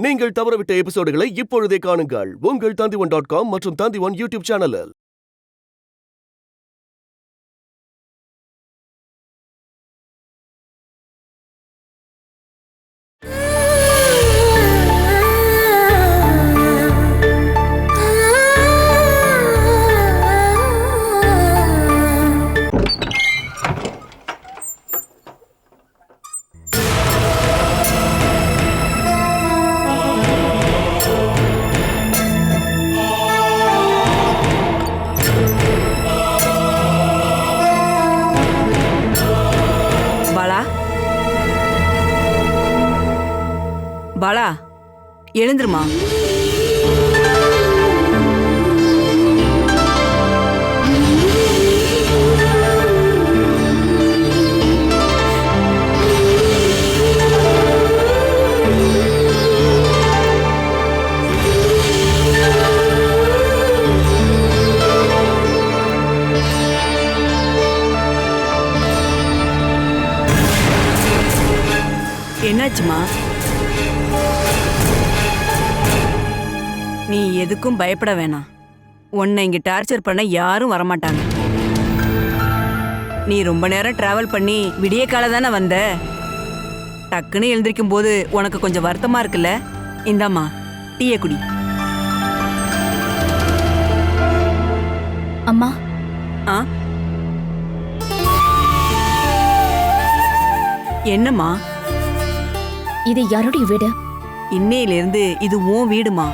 நீங்கள் தவறவிட்ட எபிசோடுகளை இப்பொழுதே காணுங்கள் உங்கள் Tandivan.com மற்றும் Tandivan யூடியூப் சேனலில். பாலா, எழுந்துருமா. என்னாச்சுமா? நீ எதுக்கும் பயப்பட வேணாம். உன்னை இங்க டார்ச்சர் பண்ண யாரும் வரமாட்டாங்க. நீ ரொம்ப நேரம் டிராவல் பண்ணி விடிய கால தானே வந்த. டக்குன்னு எழுந்திருக்கும் போது உனக்கு கொஞ்சம் வருத்தமா இருக்குல்ல? இந்தாம்மா, டீயை குடி. அம்மா. ஆ, என்னம்மா? இது யாருடைய வீடு? இன்னையிலிருந்து இது உன் வீடுமா.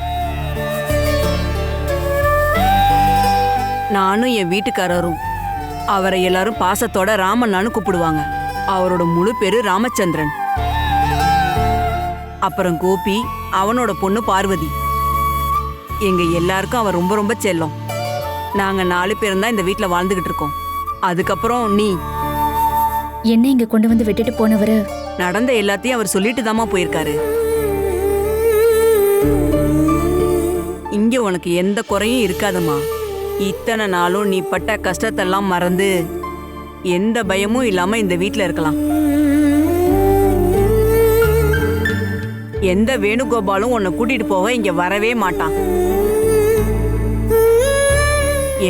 நானும் என் வீட்டுக்காரரும் அவரை எல்லாரும் பாசத்தோட ராமண்ணான்னு கூப்பிடுவாங்க. அவரோட முழு பேரு ராமச்சந்திரன். அப்புறம் கோபி, அவனோட பொண்ணு பார்வதி. எங்க எல்லாருக்கும் அவர் ரொம்ப ரொம்ப செல்லம். நாங்க 4 பேரும் தான் இந்த வீட்டுல வாழ்ந்துகிட்டு இருக்கோம். அதுக்கப்புறம் நீ என்ன இங்க கொண்டு வந்து விட்டுட்டு போனவரு நடந்த எல்லாத்தையும் அவர் சொல்லிட்டு தாமா போயிருக்காரு. இங்க உனக்கு எந்த குறையும் இருக்காதம்மா. இத்தனை நாளும் நீ பட்ட கஷ்டத்தெல்லாம் மறந்து எந்த பயமும் இல்லாம இந்த வீட்டுல இருக்கலாம். எந்த வேணுகோபாலும் உன்னை கூட்டிட்டு போக இங்க வரவே மாட்டான்.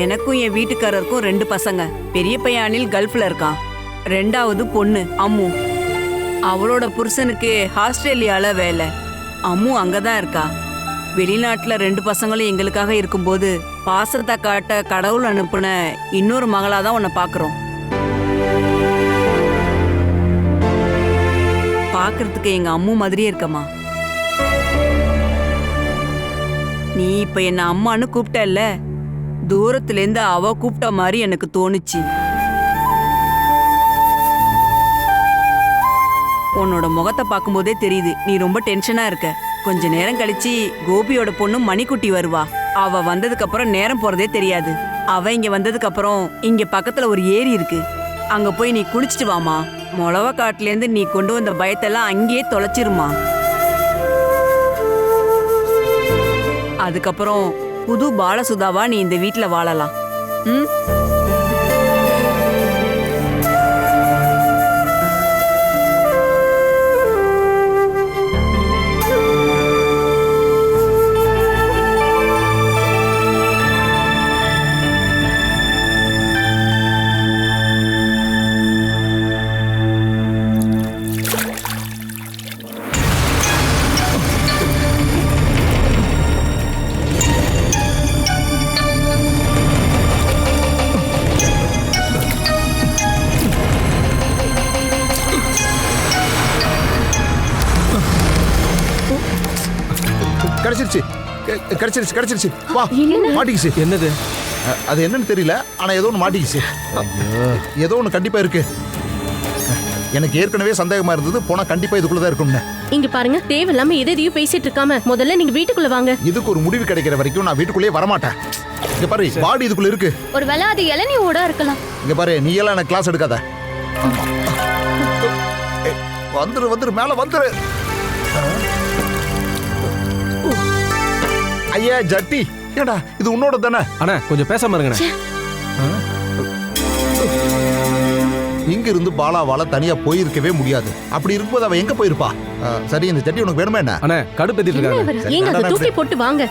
எனக்கும் என் வீட்டுக்காரருக்கும் 2 பசங்க. பெரிய பையன் அனில் கல்ஃப்ல இருக்கான். 2வது பொண்ணு அம்மு. அவளோட புருஷனுக்கு ஆஸ்திரேலியால வேலை. அம்மு அங்கதான் இருக்கா. வெளிநாட்டுல 2 பசங்களும் எங்களுக்காக இருக்கும்போது பாசத்தை காட்ட கடவுள் அனுப்புன இன்னொரு மகளாதான் உன்னை பாக்குறோம். பாக்குறதுக்கு எங்க அம்மு மாதிரியே இருக்கமா. நீ இப்ப என்ன அம்மான்னு கூப்பிட்டல்ல, தூரத்துல இருந்து அவ கூப்பிட்ட மாதிரி எனக்கு தோணுச்சு. உன்னோட முகத்தை பார்க்கும்போதே தெரியுது நீ ரொம்ப டென்ஷனா இருக்க. கொஞ்ச நேரம் கழிச்சு கோபியோட பொண்ணு மணிக்குட்டி வருவா. அவ வந்ததுக்கு அப்புறம் நேரம் போறதே தெரியாது. அவ இங்க வந்ததுக்கு அப்புறம் இங்க பக்கத்துல ஒரு ஏரி இருக்கு. அங்க போய் நீ குளிச்சுட்டு வாமா. மொளவ காட்டுல இருந்து நீ கொண்டு வந்த பயத்தெல்லாம் அங்கேயே தொலைச்சிருமா. அதுக்கப்புறம் புது பாலசுதாவா நீ இந்த வீட்டுல வாழலாம். ம். கிடைச்சிருச்சு. வா, மாட்டிக்கிச்சு. என்னது? அது என்னன்னு தெரியல, ஆனா ஏதோ ஒன்று மாட்டிக்கிச்சு. ஏதோ ஒன்று கண்டிப்பா இருக்கு. எனக்கு ஏற்கனவே சந்தேகமா இருந்தது, போனா கண்டிப்பா இதுக்குள்ளதான் இருக்கும்னு. இங்க பாருங்க, தேவையில்லாம எதையும் பேசிட்டு இருக்காம முதல்ல நீங்க வீட்டுக்குள்ள வாங்க. இதுக்கு ஒரு முடிவு கிடைக்கிற வரைக்கும் நான் வீட்டுக்குள்ளேயே வரமாட்டேன். இங்க பாரு, பாடி இதுக்குள்ள இருக்கு. ஒருவேளை அது இளநீரோட இருக்கலாம். இங்க பாரு, நீ எல்லாம் எனக்கு கிளாஸ் எடுக்காத. வந்துரு மேல வந்துரு. ஐயா ஜட்டி, ஏடா இது உன்னோட தானே? அண்ணா கொஞ்சம் பேசாம இருங்கண்ணே. இங்க இருந்து பாலாவால தனியா போயிருக்கவே முடியாது. அப்படி இருக்கும்போது அவ எங்க போயிருப்பா? சரி இந்த சட்டி உனக்கு வேணுமா என்ன? அண்ணே கடுப்பேத்திட்டு என்ன இருக்காங்க. இவரு? சரி, ஏங்க அதை வேண்டாம், தூக்கி போட்டு வாங்க.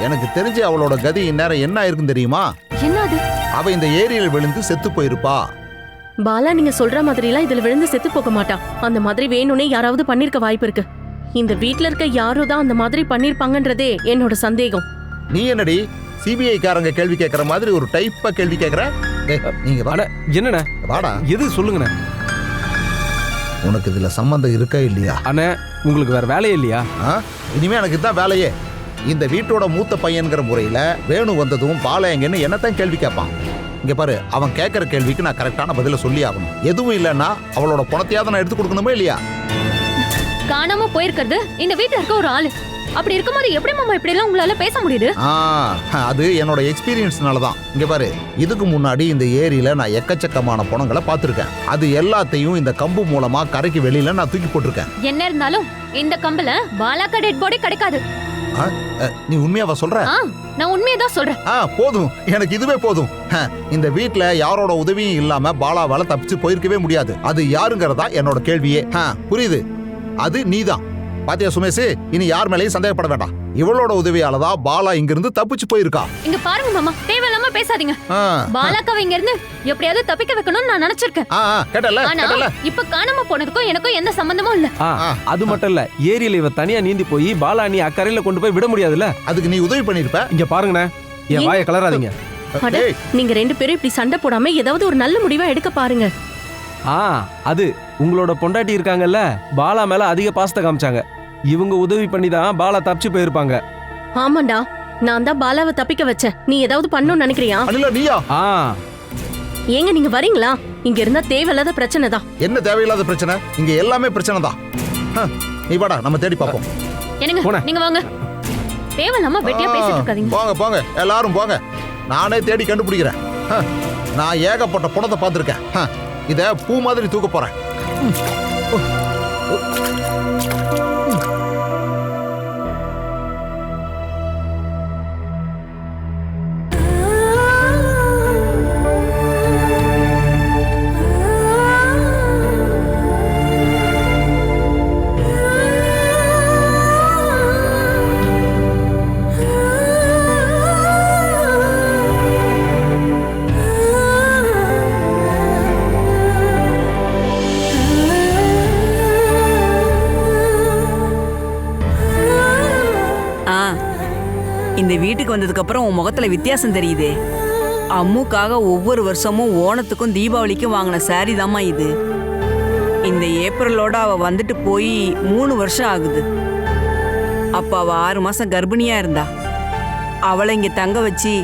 எனக்கு தெரிஞ்சு அவளோட கதி இந்நேரம் என்ன ஆயிருக்கும் தெரியுமா? என்ன அது? அவ இந்த ஏரியில விழுந்து செத்து போயிருப்பா. பாலா நீங்க சொல்ற மாதிரி எல்லாம் இதுல விழுந்து செத்து போக மாட்டா. அந்த மாதிரி வேணும்னே யாராவது பண்ணிருக்க வாய்ப்பு இருக்கு. இந்த வீட்ல இருக்க யாரோ தான் அந்த மாதிரி பண்ணிருப்பாங்கன்றதே என்னோட சந்தேகம். நீ என்னடி சிபிஐ காரங்க கேள்வி கேட்கற மாதிரி ஒரு டைப்பா கேள்வி கேட்கற? நீங்க வாடா. என்னண்ணே வாடா. எது சொல்லுங்கண்ணே. உனக்கு இதுல சம்பந்தம் இருக்கா இல்லையா? அண்ணே உங்களுக்கு வேற வேலையே இல்லையா? இனிமே எனக்கு இதுதான் வேலையே. இந்த வீட்டோட மூத்த பையன்கிற முறையில வேணு வந்ததும் பாலா எங்கன்னு என்னத்தான் கேள்வி கேட்பான். இங்க பாரு, அவன் கேட்கற கேள்விக்கு நான் கரெக்டான பதில சொல்லி ஆகணும். எதுவும் இல்லைன்னா அவளோட பணத்தையாவது நான் எடுத்து கொடுக்கணுமா இல்லையா? காணாம போயிருக்கிறது இந்த வீட்ல இருக்க ஒரு ஆளு. அப்படி இருக்கும்போது எப்படி மாமா இப்படி எல்லாம் உங்களால பேச முடியுது? அது என்னோட எக்ஸ்பீரியன்ஸ்னால தான். இங்க பாரு, இதுக்கு முன்னாடி இந்த ஏரியில நான் எக்கச்சக்கமான பணங்களை பார்த்திருக்கேன். அது எல்லாத்தையும் இந்த கம்பு மூலமா கரைக்கு வெளியில நான் தூக்கி போட்டிருக்கேன். என்ன இருந்தாலும் இந்த கம்பல பாலாக்கா டெட் பாடி கிடைக்காது. நீ உண்மையாவா சொல்ற? நான் உண்மையதான் சொல்றேன். போதும், எனக்கு இதுவே போதும். இந்த வீட்ல யாரோட உதவியும் இல்லாம பாலாவால தப்பிச்சு போயிருக்கவே முடியாது. அது யாருங்கிறதா என்னோட கேள்வியே. புரியுது, அது நீதான். பாத்தியா சுமேஷ், இனி யார் மேலேயும் சந்தேகப்பட வேண்டாம். இவளோட உதவியாலதான் பாலா இங்கிருந்து தப்பிச்சு போயிருக்கா. இங்க பாருங்க மாமா, தேவையில்லாம பேசாதீங்க. பாலாக்காவை இங்க இருந்து எப்படியாவது தப்பிக்க வைக்கணும்னு நான் நினைச்சிருக்கேன். கேட்டல. இப்ப காணாம போனதுக்கும் எனக்கும் எந்த சம்பந்தமும் இல்ல. அது மட்டும் இல்ல, ஏரியில இவ தனியா நீந்தி போய் பாலா நீ அக்கறையில கொண்டு போய் விட முடியாதுல்ல. அதுக்கு நீ உதவி பண்ணிருப்ப. இங்க பாருங்கண்ணே, என் வாயை கலராதீங்க. நீங்க ரெண்டு பேரும் இப்படி சண்டை போடாம ஏதாவது ஒரு நல்ல முடிவா எடுக்க பாருங்க. அது உங்களோட பொண்டாட்டி இருக்காங்கல்ல, பாலா மேல அதிக பாசத்தை காமிச்சாங்க. இவங்க உதவி பண்ணி தான் பாலா தப்பிச்சு போயிருப்பாங்க. ஆமாண்டா, நான் தான் பாலாவை தப்பிக்க வச்சேன். நீ ஏதாவது பண்ணணும்னு நினைக்கிறியா? நீயா? ஏங்க நீங்க வரீங்களா? இங்க இருந்தா தேவையில்லாத பிரச்சனை தான். என்ன தேவையில்லாத பிரச்சனை? இங்க எல்லாமே பிரச்சனை தான். நீ வாடா, நம்ம தேடி பாப்போம். என்னங்க நீங்க வாங்க. தேவையில்லாம வெட்டியா பேசிட்டு இருக்காதீங்க. போங்க எல்லாரும் போங்க. நானே தேடி கண்டுபிடிக்கிறேன். நான் ஏகப்பட்ட பணத்தை பார்த்திருக்கேன். இத பூ மாதிரி தூக்க போறேன். இந்த வீட்டுக்கு வந்ததுக்கு அப்புறம் உன் முகத்துல வித்தியாசம் தெரியுதே. அம்முக்காக ஒவ்வொரு வருஷமும் ஓணத்துக்கும் தீபாவளிக்கும் வாங்கின சாரி தாம்மா இது. இந்த ஏப்ரலோட அவ வந்துட்டு போய் 3 வருஷம் ஆகுது. அப்ப அவ 6 மாசம் கர்ப்பிணியா இருந்தா. அவளை இங்க தங்க வச்சு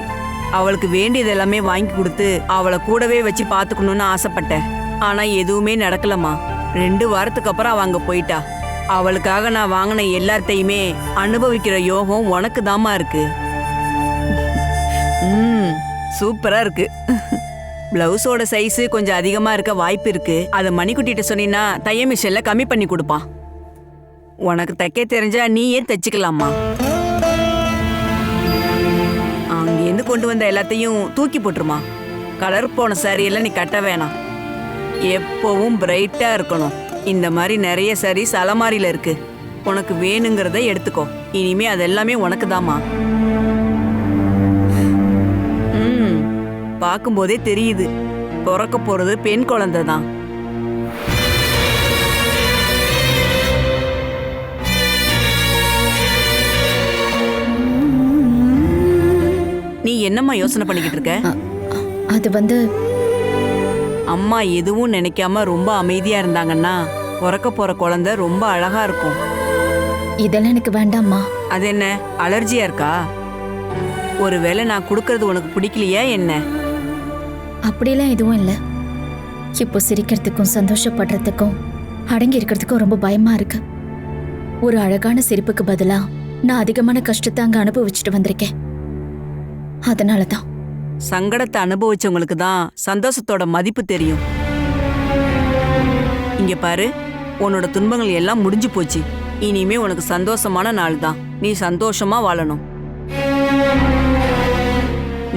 அவளுக்கு வேண்டியது எல்லாமே வாங்கி கொடுத்து அவளை கூடவே வச்சு பாத்துக்கணும்னு ஆசைப்பட்டேன். ஆனா எதுவுமே நடக்கலம்மா. 2 வாரத்துக்கு அப்புறம் அவ அங்க போயிட்டா. அவளுக்காக நான் வாங்கின எல்லாத்தையுமே அனுபவிக்கிற யோகம் உனக்கு தாமா இருக்கு. சூப்பரா இருக்கு. பிளவுஸோட சைஸ் கொஞ்சம் அதிகமா இருக்க வாய்ப்பு இருக்கு. அதை மணிக்குட்டிட்ட சொன்னீங்கன்னா தைய மிஷின்ல கம்மி பண்ணி கொடுப்பான். உனக்கு தைக்க தெரிஞ்சா நீயே தைச்சுக்கலாமா. அங்கேருந்து கொண்டு வந்த எல்லாத்தையும் தூக்கி போட்டுருமா. கலர் போன சாரியெல்லாம் நீ கட்ட வேணாம். எப்பவும் பிரைட்டா இருக்கணும். இந்த மாதிரி நிறைய சாரீஸ் அலமாரியில இருக்கு. உனக்கு வேணுங்கிறத எடுத்துக்கோ. இனிமே அதெல்லாமே உனக்கு தாமா. பார்க்கும்போதே தெரியுது, பிறக்க போறது பெண் குழந்தை தான். நீ என்னம்மா யோசனை பண்ணிக்கிட்டு இருக்க? அது அம்மா எதுவும் நினைக்காம ரொம்ப அமைதியா இருந்தாங்கன்னா பிறக்க போற குழந்தை ரொம்ப அழகா இருக்கும். இதெல்லாம் எனக்கு வேண்டாம்மா. அது என்ன அலர்ஜியா இருக்கா? ஒருவேளை நான் கொடுக்கறது உனக்கு பிடிக்கலையா என்ன? அப்படியெல்லாம் எதுவும் இல்லை. இப்போ சிரிக்கிறதுக்கும் சந்தோஷப்படுறதுக்கும் அடங்கி இருக்கிறதுக்கும் ரொம்ப பயமா இருக்கு. ஒரு அழகான சிரிப்புக்கு பதிலா நான் அதிகமான கஷ்டத்தை அங்க அனுபவிச்சுட்டு வந்திருக்கேன். அதனாலதான். சங்கடத்தை அனுபவிச்சவங்களுக்கு தான் சந்தோஷத்தோட மதிப்பு தெரியும். இங்க பாரு, உன்னோட துன்பங்கள் எல்லாம் முடிஞ்சு போச்சு. இனிமே உனக்கு சந்தோஷமான நாள் தான். நீ சந்தோஷமா வாழணும்.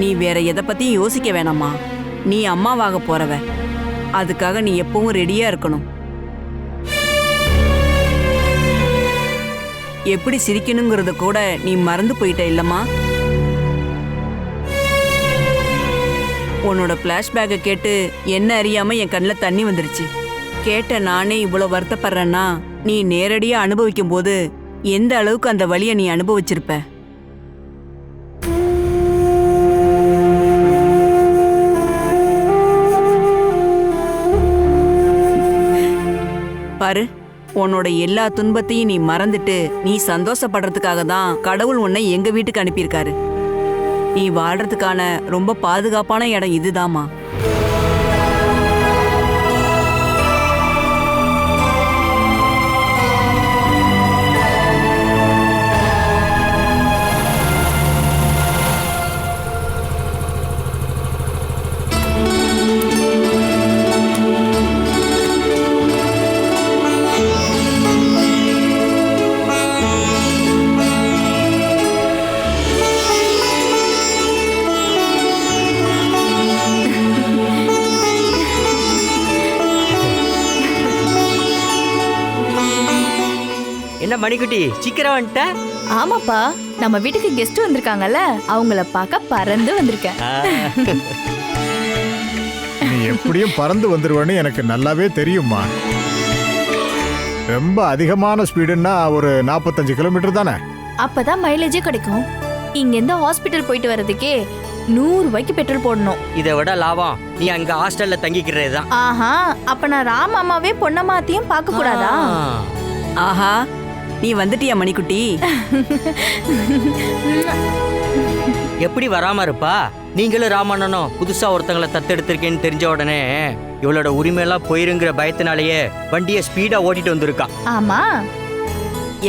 நீ வேற எதை பத்தியும் யோசிக்க வேணாமா. நீ அம்மாவாக போறவ. அதுக்காக நீ எப்பவும் ரெடியா இருக்கணும். எப்படி சிரிக்கணுங்கிறத கூட நீ மறந்து போயிட்ட இல்லம்மா? உன்னோட பிளாஷ்பேக்கை கேட்டு என்ன அறியாம என் கண்ணில் தண்ணி வந்துருச்சு. கேட்ட நானே இவ்வளோ வருத்தப்படுறேன்னா நீ நேரடியா அனுபவிக்கும் போது எந்த அளவுக்கு அந்த வலியை நீ அனுபவிச்சிருப்ப. பாரு, உன்னோட எல்லா துன்பத்தையும் நீ மறந்துட்டு நீ சந்தோஷப்படுறதுக்காக தான் கடவுள் உன்னை எங்க வீட்டுக்கு அனுப்பியிருக்காரு. நீ வாழ்றதுக்கான ரொம்ப பாதுகாப்பான இடம் இதுதாம்மா. என்ன மணிக்குட்டி சீக்கிரம் வந்துட்ட? ஆமாப்பா, நம்ம வீட்டுக்கு கெஸ்ட் வந்திருக்காங்கல்ல, அவங்கள பார்க்க பறந்து வந்திருக்கேன். நீ எப்படியும் பறந்து வந்துருவேன்னு எனக்கு நல்லாவே தெரியுமா. ரொம்ப அதிகமான ஸ்பீடுன்னா ஒரு 45 கிலோமீட்டர் தானே. அப்பதான் மைலேஜே கிடைக்கும். இங்க இருந்து ஹாஸ்பிட்டல் போயிட்டு வர்றதுக்கே 100 ரூபாய்க்கு பெட்ரோல் போடணும். இதை விட லாபம் நீ அங்க ஹாஸ்டல்ல தங்கிக்கிறது தான். ஆஹா, அப்ப நான் ராமாமாவே பொன்னமாத்தையும் பார்க்க கூடாதா? ஆஹா, நீ வந்துட்டியா மணிக்குட்டி? எப்படி வராம இருப்பா? நீங்களும் ராமண்ணனும் புதுசா ஒருத்தங்களை தத்தெடுத்திருக்கேன்னு தெரிஞ்ச உடனே இவளோட உரிமையெல்லாம் போயிருங்கிற பயத்தினாலேயே வண்டியை ஸ்பீடா ஓட்டிட்டு வந்திருக்கா. ஆமா,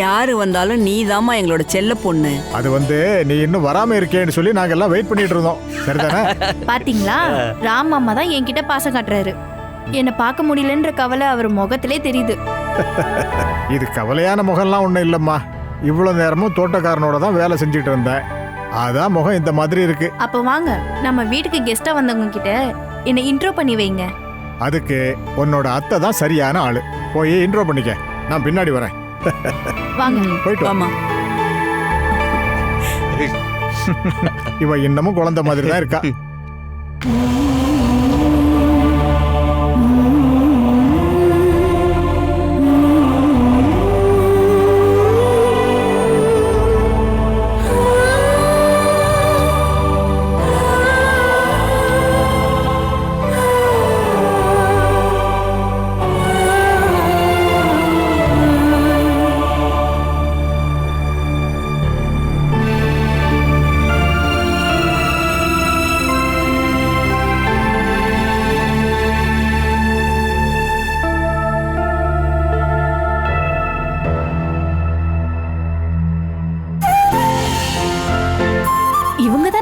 யாரு வந்தாலும் நீ தாம்மா எங்களோட செல்ல பொண்ணு. அது நீ இன்னும் வராம இருக்கேன்னு சொல்லி நாங்க எல்லாம் வெயிட் பண்ணிட்டு இருந்தோம். சரிதானே? பாத்தீங்களா, ராமாமா தான் என்கிட்ட பாசம் காட்டுறாரு. என்ன பார்க்க முடியலன்ற கவலை அவர் முகத்திலே தெரியுது. இது கவலையான முகம்லாம் ஒண்ணும் இல்லம்மா. இவ்வளவு நேரமும் தோட்டக்காரனோட தான் வேலை செஞ்சுட்டு இருந்தேன். அதான் முகம் இந்த மாதிரி இருக்கு. அப்ப வாங்க, நம்ம வீட்டுக்கு கெஸ்டா வந்தவங்க கிட்ட என்ன இன்ட்ரோ பண்ணி வைங்க. அதுக்கு உன்னோட அத்தை தான் சரியான ஆளு. போய் இன்ட்ரோ பண்ணிக்க, நான் பின்னாடி வரேன். வாங்க. போயிட்டு வா. ஆமா, இவ இன்னமும் குழந்தை மாதிரி தான் இருக்கா.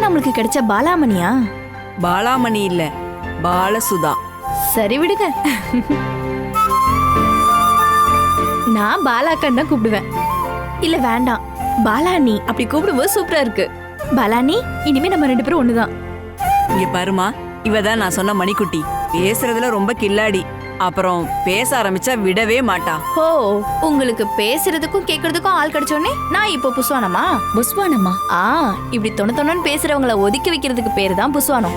நம்மளுக்கு கிடைச்ச பாலாமணியா? பாலாமணி இல்ல, பாலசுதா. சரி விடுங்க, நான் பாலாக்கன் தான் கூப்பிடுவேன். இல்ல வேண்டாம், பாலானி அப்படி கூப்பிடும்போது சூப்பரா இருக்கு. பாலானி, இனிமே நம்ம 2 பேரும் ஒண்ணுதான். இங்க பாருமா, இவதான் நான் சொன்ன மணிக்குட்டி. பேசுறதுல ரொம்ப கில்லாடி. அப்புறம் பேச ஆரம்பிச்சா விடவே மாட்டா. ஓ, உங்களுக்கு பேசுறதுக்கும் கேக்குறதுக்கும் ஆள் கிடைச்சோடனே நான் இப்போ புஸ்வானமா? புஸ்வானமா? இப்படி தொண்ணு பேசுறவங்கள ஒதுக்கி வைக்கிறதுக்கு பேரு தான் புஸ்வானம்.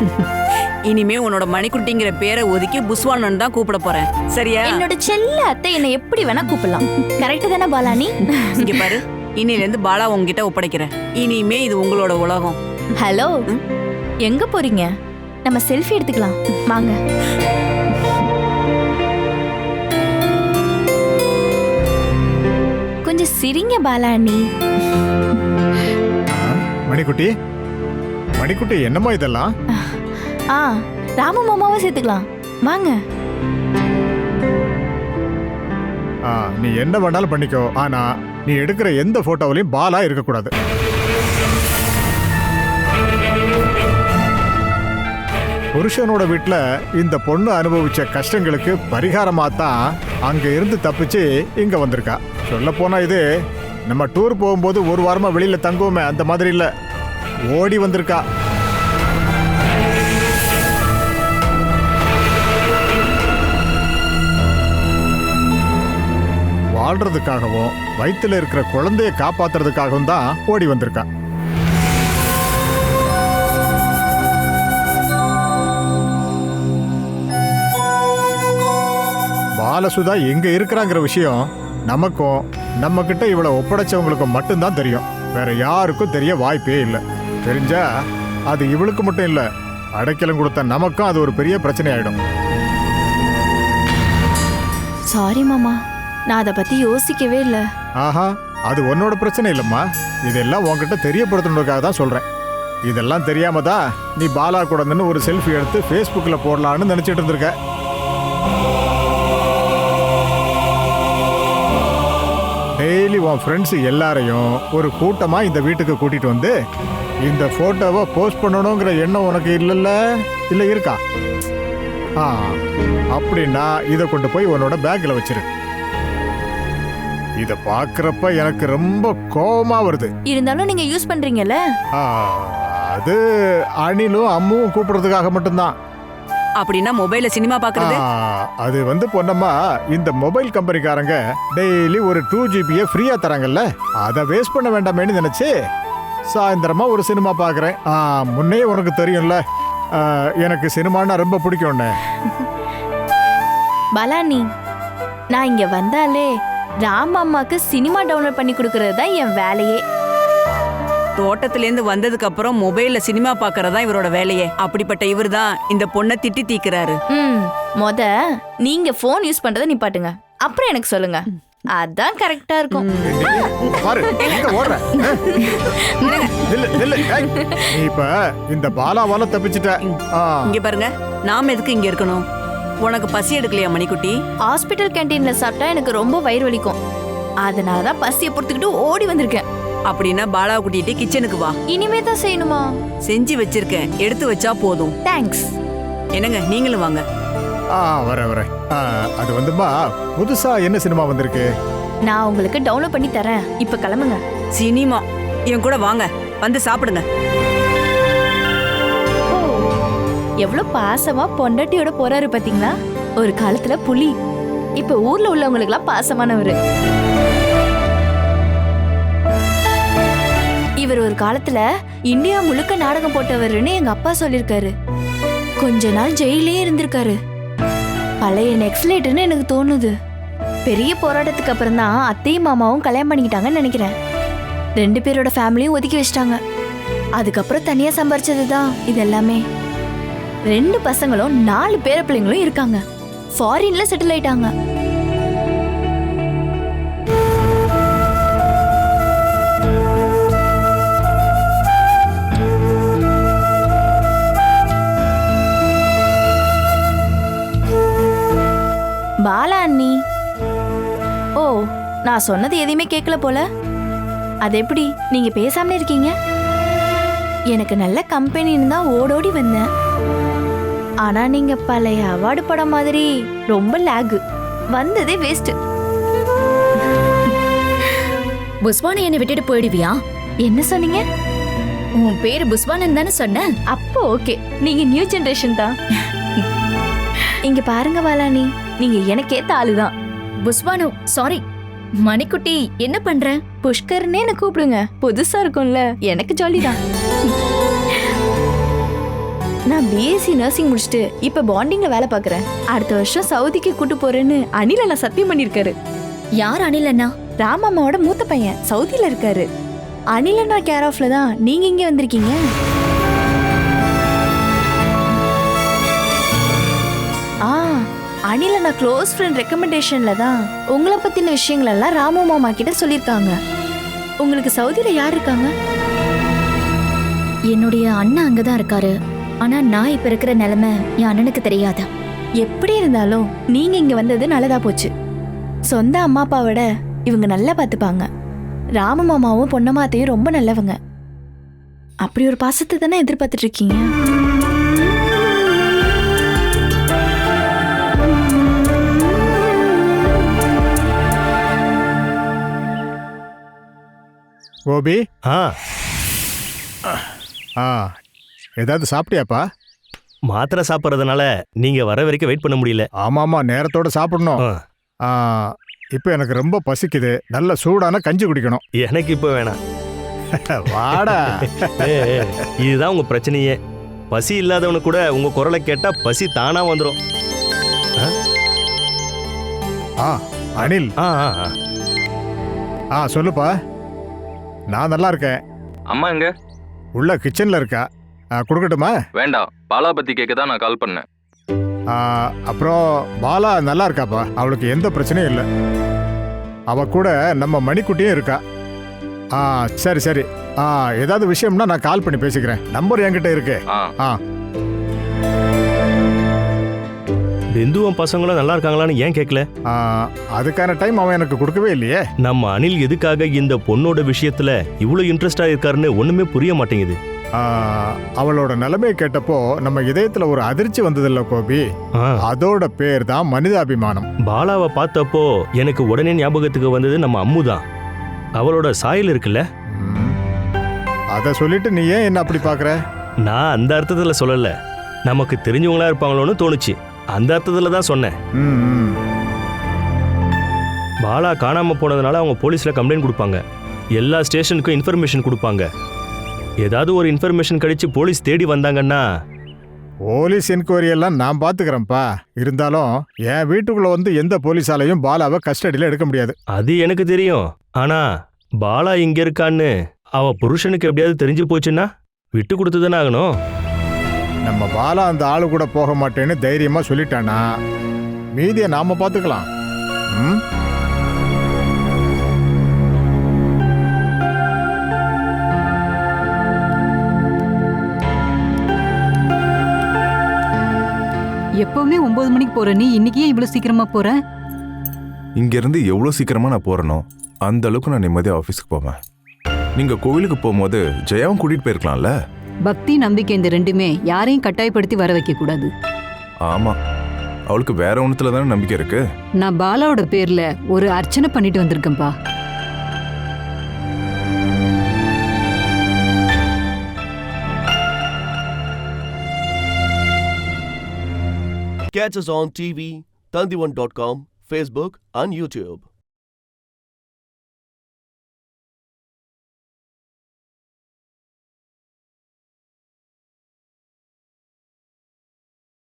இனிமே உன்னோட மணிக்குட்டிங்கிற பேரை ஒதுக்கி புஸ்வானன் தான் கூப்பிட போறேன். சரியா? என்னோட செல்ல அத்தை என்ன எப்படி வேணா கூப்பிடலாம். கரெக்ட் தானே பாலானி? இங்க பாரு, இன்னில இருந்து பாலா உங்ககிட்ட ஒப்படைக்கிறேன். இனிமே இது உங்களோட உலகம். ஹலோ, எங்க போறீங்க? நம்ம செல்ஃபி எடுத்துக்கலாம் வாங்க. கொஞ்சம் சிரிங்க பாலானி. மணிக்குட்டி, மணிக்குட்டி, என்னம்மா இதெல்லாம்? ராம மாமாவை சேர்த்துக்கலாம் வாங்க. நீ என்ன வேணாலும் பண்ணிக்கோ, ஆனா நீ எடுக்கிற எந்த போட்டோவிலையும் பாலா இருக்கக்கூடாது. புருஷனோட வீட்டுல இந்த பொண்ணு அனுபவிச்ச கஷ்டங்களுக்கு பரிகாரமா தான் அங்க இருந்து தப்பிச்சு இங்க வந்திருக்கா. சொல்ல போனா இது நம்ம டூர் போகும்போது ஒரு வாரமா வெளியில தங்குவோமே அந்த மாதிரி இல்ல, ஓடி வந்திருக்கா. வாழ்றதுக்காகவும் வயித்துல இருக்கிற குழந்தைய காப்பாத்துறதுக்காகவும் தான் ஓடி வந்திருக்கா. பாலசுதா எங்க இருக்கிறாங்கிற விஷயம் நமக்கும் நம்ம கிட்ட இவளை ஒப்படைச்சவங்களுக்கும் மட்டும்தான் தெரியும். வேற யாருக்கும் தெரிய வாய்ப்பே இல்லை. தெரிஞ்சா அது இவளுக்கு மட்டும் இல்லை, அடைக்கலம் கொடுத்த நமக்கும் அது ஒரு பெரிய பிரச்சனை ஆயிடும். சாரி மாமா, நான் அதை பத்தி யோசிக்கவே இல்லை. ஆஹா, அது உன்னோட பிரச்சனை இல்லைம்மா. இதெல்லாம் உன்கிட்ட தெரியப்படுத்தணுக்காக தான் சொல்றேன். இதெல்லாம் தெரியாம தான் நீ பாலா கூட நின்று ஒரு செல்ஃபி எடுத்து ஃபேஸ்புக்கில் போடலான்னு நினைச்சிட்டு இருந்திருக்க. டெய்லி உன் ஃப்ரெண்ட்ஸ் எல்லாரையும் ஒரு கூட்டமா இந்த வீட்டுக்கு கூட்டிட்டு வந்து இந்த போட்டோவை போஸ்ட் பண்ணணுங்கிற எண்ணம் உனக்கு இல்லைல்ல? இல்லை இருக்கா? அப்படின்னா இதை கொண்டு போய் உன்னோட பேக்கில் வச்சிரு. இத பாக்குறப்ப எனக்கு ரொம்ப கோபமா வருது. இருந்தாலும் நீங்க யூஸ் பண்றீங்கல்ல? அது அணிலும் அம்முவும் கூப்பிடுறதுக்காக மட்டும்தான். அப்படின்னா மொபைல்ல சினிமா பாக்குறது? அது வந்து பொன்னம்மா, இந்த மொபைல் கம்பெனிக்காரங்க டெய்லி ஒரு 2 GB ஃப்ரீயா தராங்கல்ல, அதை வேஸ்ட் பண்ண வேண்டாமேன்னு நினைச்சு சாயந்தரமா ஒரு சினிமா பாக்குறேன். முன்னே உனக்கு தெரியும்ல, எனக்கு சினிமானா ரொம்ப பிடிக்கும்னு. பலானி, நான் இங்க வந்தாலே ராம் அம்மாக்கு சினிமா டவுன்லோட் பண்ணி கொடுக்கறது தான் என் வேலையே. தோட்டத்திலேருந்து வந்ததுக்கு அப்புறம் மொபைல்ல சினிமா பாக்குறதா இவரோட வேலையே. அப்படிப்பட்ட இவர் தான் இந்த பொண்ணை திட்டி தீக்குறாரு. நீங்க போன் யூஸ் பண்றதை நிப்பாட்டுங்க, அப்புறம் எனக்கு சொல்லுங்க. அதான் கரெக்டா இருக்கும். பாரு, எங்க ஓடுற? நீ இப்ப இந்த பாலாவால தப்பிச்சிட்ட. இங்க பாருங்க, நாம எதுக்கு இங்க இருக்கணும்? உனக்கு பசி எடுக்கலையா மணிக்குட்டி? ஹாஸ்பிட்டல் கேண்டீன்ல சாப்பிட்டா எனக்கு ரொம்ப வயிறு வலிக்கும். அதனாலதான் பசியை பொறுத்துக்கிட்டு ஓடி வந்திருக்கேன். அப்படின்னா பாலாவை கூட்டிட்டு கிச்சனுக்கு வா. இனிமே தான் செய்யணுமா? செஞ்சு வச்சிருக்கேன், எடுத்து வச்சா போதும். தேங்க்ஸ். என்னங்க, நீங்களும் வாங்க. வரேன். அது வந்துமா, புதுசா என்ன சினிமா வந்திருக்கு? நான் உங்களுக்கு டவுன்லோட் பண்ணி தரேன். இப்ப கிளம்புங்க. சினிமா? என் கூட வாங்க, வந்து சாப்பிடுங்க. எவ்வளவு பாசமா பொண்டாட்டியோட போறாரு பாத்தீங்களா? ஒரு காலத்துல புலி, இப்ப ஊர்ல உள்ளவங்களுக்கு எல்லாம் பாசமானவரு. இவர் ஒரு காலத்துல இந்தியா முழுக்க நாடகம் போட்டவருன்னு எங்க அப்பா சொல்லிருக்காரு. கொஞ்ச நாள் ஜெயிலே இருந்திருக்காரு. பழைய நெக்ஸ்லேட்னு எனக்கு தோணுது. பெரிய போராட்டத்துக்கு அப்புறம் தான் அத்தையும் மாமாவும் கல்யாணம் பண்ணிக்கிட்டாங்கன்னு நினைக்கிறேன். 2 பேரோட ஃபேமிலியும் ஒதுக்கி வச்சிட்டாங்க. அதுக்கப்புறம் தனியா சம்பாரிச்சதுதான் இது எல்லாமே. 2 பசங்களும் 4 பேர பிள்ளைங்களும் இருக்காங்க. ஃபாரின்ல செட்டில் ஆயிட்டாங்க. பாலா அண்ணி, ஓ, நான் சொன்னது எதையுமே கேட்கல போல. அது எப்படி நீங்க பேசாமலே இருக்கீங்க? எனக்கு நல்ல கம்பெனின்னு தான் ஓடோடி வந்தேன். ஆனா நீங்க பழைய அவார்டு படம் மாதிரி ரொம்ப லேக். வந்ததே வேஸ்ட். புஸ்வானை என்னை விட்டுட்டு போயிடுவியா? என்ன சொன்னீங்க? உன் பேரு புஸ்வானன் தானே சொன்ன? அப்போ ஓகே, நீங்க நியூ ஜெனரேஷன் தான். இங்க பாருங்க பாலானி, நீங்க எனக்கேத்த ஆளுதான். புஸ்வானு, சாரி. மணிக்குட்டி, என்ன பண்ற? புஷ்கர்னே என்ன கூப்பிடுங்க, புதுசா இருக்கும்ல, எனக்கு ஜாலிதான். நான் பிஎஸ்சி நர்சிங் முடிச்சுட்டு இப்ப பாண்டிங்ல வேலை பாக்குறேன். அடுத்த வருஷம் சவுதிக்கு கூட்டு போறேன்னு அனில் அண்ணா சத்தியம் பண்ணிருக்காரு. யார் அனில் அண்ணா? ராமம்மாவோட மூத்த பையன் சவுதியில இருக்காரு. அனில் அண்ணா கேர் ஆஃப்ல தான் நீங்க இங்க வந்திருக்கீங்க. அனில் அண்ணா க்ளோஸ் ஃப்ரெண்ட் ரெக்கமெண்டேஷன்ல தான் உங்களை பத்தின விஷயங்கள் எல்லாம் ராமு மாமா கிட்ட சொல்லிருக்காங்க. உங்களுக்கு சவுதியில யார் இருக்காங்க? என்னுடைய அண்ணன் அங்கதான் இருக்காரு. ஆனா நான் இப்ப இருக்கிற நிலைமை என் அண்ணனுக்கு தெரியாதா? எப்படி இருந்தாலும் நீங்க இங்க வந்தது நல்லதா போச்சு. சொந்த அம்மா அப்பாவோட இவங்க நல்லா பார்த்துப்பாங்க. ராம மாமாவும் பொன்னம்மாத்தையும் ரொம்ப நல்லவங்க. அப்படி ஒரு பாசத்தை தானே எதிர்பார்த்துட்டு இருக்கீங்க. கோபி, ஏதாவது சாப்பிட்டியாப்பா? மாத்திரை சாப்பிட்றதுனால நீங்க வர வரைக்கும் வெயிட் பண்ண முடியல. ஆமாமா, நேரத்தோட சாப்பிடணும். இப்போ எனக்கு ரொம்ப பசிக்குது, நல்ல சூடான கஞ்சி குடிக்கணும். எனக்கு இப்போ வேணாம். வாடா. இதுதான் உங்க பிரச்சனையே. பசி இல்லாதவனு கூட உங்க குரலை கேட்டா பசி தானா வந்துடும். அனில். சொல்லுப்பா. நான் நல்லா இருக்கேன். அம்மா எங்க? உள்ள கிச்சன்ல இருக்கா. கொடுக்கட்டுமா? வேண்டாம், பாலா பத்தி கேட்க தான் நான் கால் பண்ணேன். அப்புறம் பாலா நல்லா இருக்காப்பா, அவளுக்கு எந்த பிரச்சனையும் இல்லை. அவ கூட நம்ம மணிக்குட்டியும் இருக்கா. சரி சரி. ஏதாவது விஷயம்னா நான் கால் பண்ணி பேசிக்கிறேன். நம்பர் என்கிட்ட இருக்கு. பிந்துவும் பசங்களும் நல்லா இருக்காங்களான்னு ஏன் கேட்கல? அதுக்கான டைம் அவன் எனக்கு கொடுக்கவே இல்லையே. நம்ம அனில் எதுக்காக இந்த பொண்ணோட விஷயத்துல இவ்வளவு இன்ட்ரெஸ்டா இருக்காருன்னு ஒண்ணுமே புரிய மாட்டேங்குது. அவளோட நிலைமையை கேட்டப்போ நம்ம இதயத்துல ஒரு அதிர்ச்சி வந்ததில்ல கோபி. அதோட பேர் தான் மனிதாபிமானம். பாலாவை பார்த்தப்போ எனக்கு உடனே ஞாபகத்துக்கு வந்தது நம்ம அம்மு தான். அவளோட சாயல் இருக்குல்ல. அத சொல்லிட்டு நீ ஏன் என்ன அப்படி பாக்குற? நான் அந்த அர்த்தத்துல சொல்லல, நமக்கு தெரிஞ்சவங்களா இருப்பாங்களோன்னு தோணுச்சு, அந்த அர்த்தத்துல தான் சொன்னேன். பாலா காணாம போனதுனால அவங்க போலீஸ்ல கம்ப்ளைண்ட் கொடுப்பாங்க, எல்லா ஸ்டேஷனுக்கும் இன்ஃபர்மேஷன் கொடுப்பாங்க. ஏதாவது ஒரு இன்ஃபர்மேஷன் கிடைச்சு போலீஸ் தேடி வந்தாங்கன்னா. போலீஸ் என்கொயரி எல்லாம் நான் பாத்துக்கிறேன்ப்பா. இருந்தாலும் என் வீட்டுக்குள்ள வந்து எந்த போலீஸாலையும் பாலாவை கஸ்டடியில எடுக்க முடியாது. அது எனக்கு தெரியும். ஆனா பாலா இங்க இருக்கான்னு அவ புருஷனுக்கு எப்படியாவது தெரிஞ்சு போச்சுன்னா விட்டு கொடுத்துதானே ஆகணும். நம்ம பாலா அந்த ஆளு கூட போக மாட்டேன்னு தைரியமா சொல்லிட்டானா மீதியை நாம பாத்துக்கலாம். எப்பவுமே 9 மணிக்கு போற நீ இன்னைக்கு ஏன் இவ்வளவு சீக்கிரமா போற? இங்க இருந்து எவ்வளவு சீக்கிரமா நான் போறனோ அந்த அளவுக்கு நான் நிம்மதியா ஆபீஸ்க்கு போவேன். நீங்க கோவிலுக்கு போகும்போது ஜெயாவும் கூட்டிட்டு போயிருக்கலாம்ல. பக்தி நம்பிக்கை இந்த ரெண்டுமே யாரையும் கட்டாயப்படுத்தி வர வைக்க கூடாது. ஆமா, அவளுக்கு வேற ஒண்ணுத்துல தானே நம்பிக்கை இருக்கு. நான் பாலாவோட பேர்ல ஒரு அர்ச்சனை பண்ணிட்டு வந்திருக்கேன்பா. Catch us on TV, Tandivan.com, Facebook and YouTube.